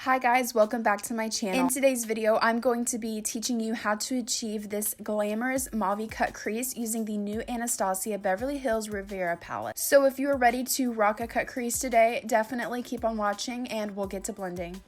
Hi guys, welcome back to my channel. In today's video, I'm going to be teaching you how to achieve this glamorous mauve cut crease using the new Anastasia Beverly Hills Riviera palette. So if you are ready to rock a cut crease today, definitely keep on watching and we'll get to blending.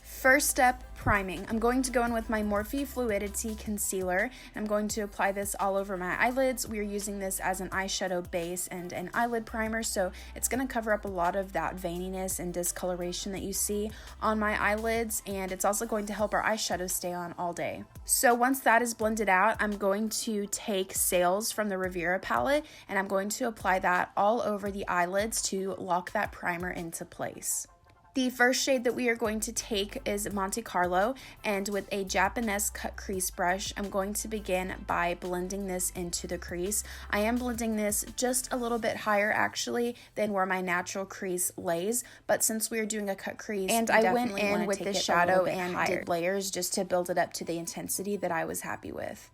First step, priming. I'm going to go in with my Morphe Fluidity concealer. I'm going to apply this all over my eyelids. We are using this as an eyeshadow base and an eyelid primer, so it's going to cover up a lot of that veininess and discoloration that you see on my eyelids, and it's also going to help our eyeshadow stay on all day. So once that is blended out, I'm going to take Sails from the Riviera palette, and I'm going to apply that all over the eyelids to lock that primer into place. The first shade that we are going to take is Monte Carlo, and with a Japanese cut crease brush, I'm going to begin by blending this into the crease. I am blending this just a little bit higher actually than where my natural crease lays, but since we are doing a cut crease, and I went in with the shadow and did layers just to build it up to the intensity that I was happy with.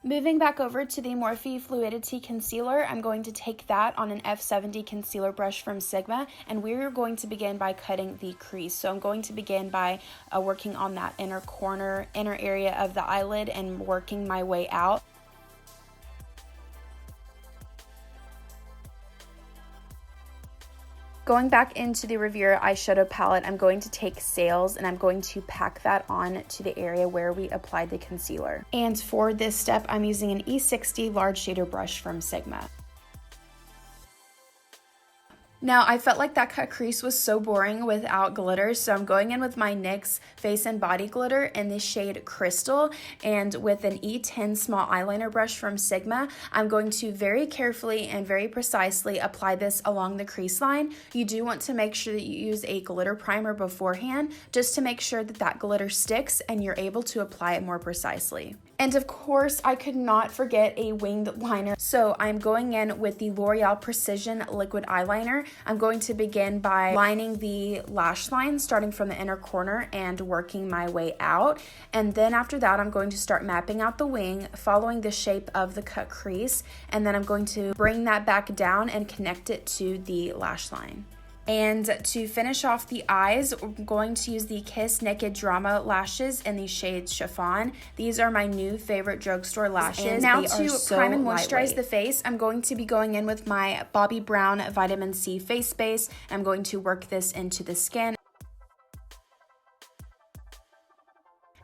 Moving back over to the Morphe Fluidity Concealer, I'm going to take that on an F70 concealer brush from Sigma, and we're going to begin by cutting the crease. So I'm going to begin by working on that inner area of the eyelid and working my way out. Going back into the Riviera eyeshadow palette, I'm going to take Sails and I'm going to pack that on to the area where we applied the concealer. And for this step, I'm using an E60 large shader brush from Sigma. Now, I felt like that cut crease was so boring without glitter, so I'm going in with my NYX Face and Body Glitter in the shade Crystal, and with an E10 small eyeliner brush from Sigma, I'm going to very carefully and very precisely apply this along the crease line. You do want to make sure that you use a glitter primer beforehand, just to make sure that that glitter sticks and you're able to apply it more precisely. And of course, I could not forget a winged liner. So I'm going in with the L'Oreal Precision Liquid Eyeliner. I'm going to begin by lining the lash line, starting from the inner corner and working my way out. And then after that, I'm going to start mapping out the wing, following the shape of the cut crease. And then I'm going to bring that back down and connect it to the lash line. And to finish off the eyes, I'm going to use the Kiss Naked Drama lashes in the shade Chiffon. These are my new favorite drugstore lashes. And now to prime and moisturize the face, I'm going to be going in with my Bobbi Brown Vitamin C face base. I'm going to work this into the skin.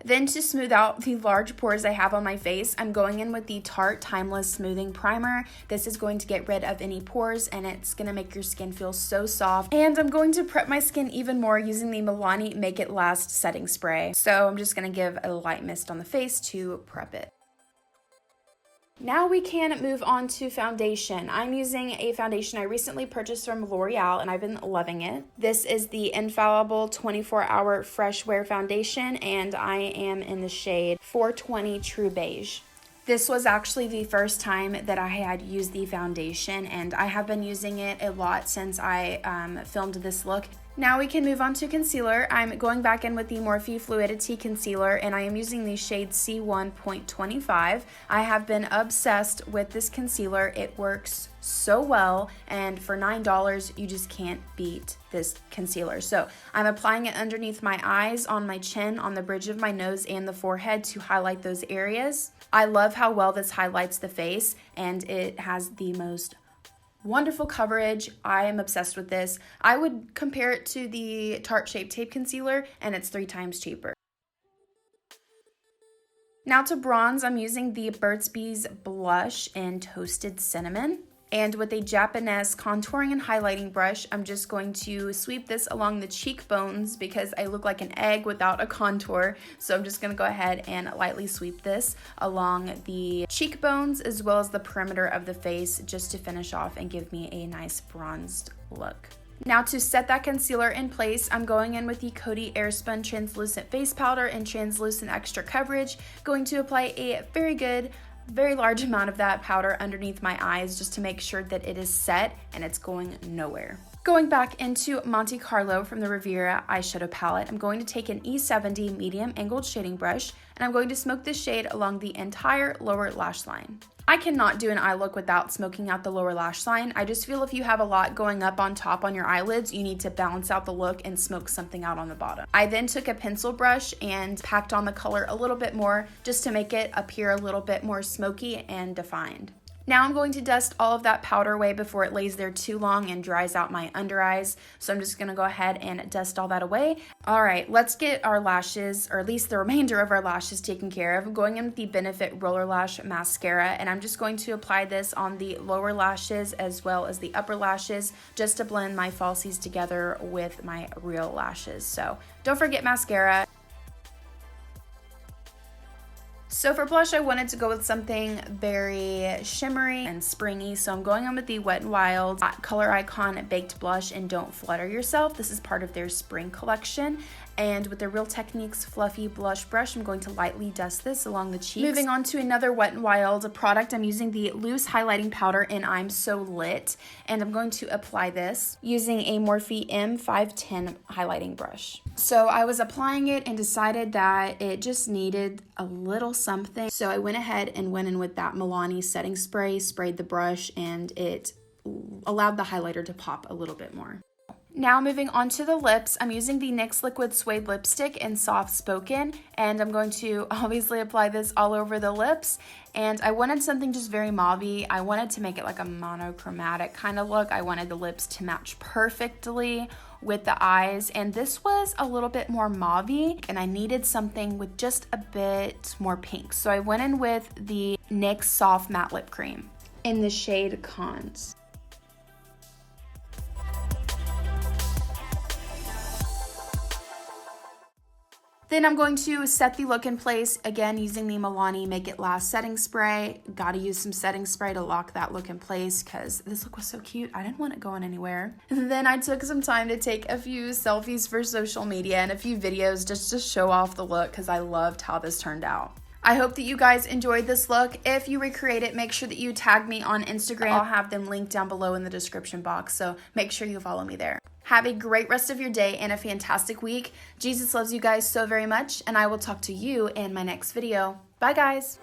Then to smooth out the large pores I have on my face, I'm going in with the Tarte Timeless Smoothing Primer. This is going to get rid of any pores and it's going to make your skin feel so soft. And I'm going to prep my skin even more using the Milani Make It Last Setting Spray. So I'm just going to give a light mist on the face to prep it. Now we can move on to foundation. I'm using a foundation I recently purchased from L'Oreal and I've been loving it. This is the Infallible 24-Hour Fresh Wear Foundation and I am in the shade 420 True Beige. This was actually the first time that I had used the foundation and I have been using it a lot since I filmed this look. Now we can move on to concealer. I'm going back in with the Morphe Fluidity Concealer and I am using the shade C1.25. I have been obsessed with this concealer. It works so well and for $9 you just can't beat this concealer. So I'm applying it underneath my eyes, on my chin, on the bridge of my nose and the forehead to highlight those areas. I love how well this highlights the face and it has the most wonderful coverage. I am obsessed with this. I would compare it to the Tarte Shape Tape Concealer and it's 3 times cheaper. Now to bronze, I'm using the Burt's Bees blush in Toasted Cinnamon. And with a Japanese contouring and highlighting brush, I'm just going to sweep this along the cheekbones because I look like an egg without a contour. So I'm just going to go ahead and lightly sweep this along the cheekbones as well as the perimeter of the face just to finish off and give me a nice bronzed look. Now to set that concealer in place, I'm going in with the Coty Airspun Translucent Face Powder in Translucent Extra Coverage. Going to apply a very large amount of that powder underneath my eyes just to make sure that it is set and it's going nowhere. Going back into Monte Carlo from the Riviera eyeshadow palette, I'm going to take an E70 medium angled shading brush and I'm going to smoke this shade along the entire lower lash line. I cannot do an eye look without smoking out the lower lash line. I just feel if you have a lot going up on top on your eyelids, you need to balance out the look and smoke something out on the bottom. I then took a pencil brush and packed on the color a little bit more just to make it appear a little bit more smoky and defined. Now I'm going to dust all of that powder away before it lays there too long and dries out my under eyes. So I'm just going to go ahead and dust all that away. All right, let's get our lashes, or at least the remainder of our lashes, taken care of. I'm going in with the Benefit Roller Lash Mascara, and I'm just going to apply this on the lower lashes as well as the upper lashes just to blend my falsies together with my real lashes. So don't forget mascara. So for blush, I wanted to go with something very shimmery and springy. So I'm going on with the Wet n Wild Color Icon Baked Blush in Don't Flutter Yourself. This is part of their spring collection. And with the Real Techniques Fluffy Blush Brush, I'm going to lightly dust this along the cheeks. Moving on to another Wet n Wild product, I'm using the Loose Highlighting Powder in I'm So Lit. And I'm going to apply this using a Morphe M510 highlighting brush. So I was applying it and decided that it just needed a little something. So I went ahead and went in with that Milani setting spray, sprayed the brush, and it allowed the highlighter to pop a little bit more. Now moving on to the lips, I'm using the NYX Liquid Suede Lipstick in Soft Spoken, and I'm going to obviously apply this all over the lips. And I wanted something just very mauve-y. I wanted to make it like a monochromatic kind of look. I wanted the lips to match perfectly with the eyes, and this was a little bit more mauve-y, and I needed something with just a bit more pink. So I went in with the NYX Soft Matte Lip Cream in the shade Cons. Then I'm going to set the look in place, again using the Milani Make It Last setting spray. Gotta use some setting spray to lock that look in place because this look was so cute. I didn't want it going anywhere. And then I took some time to take a few selfies for social media and a few videos just to show off the look because I loved how this turned out. I hope that you guys enjoyed this look. If you recreate it, make sure that you tag me on Instagram. I'll have them linked down below in the description box, so make sure you follow me there. Have a great rest of your day and a fantastic week. Jesus loves you guys so very much, and I will talk to you in my next video. Bye, guys.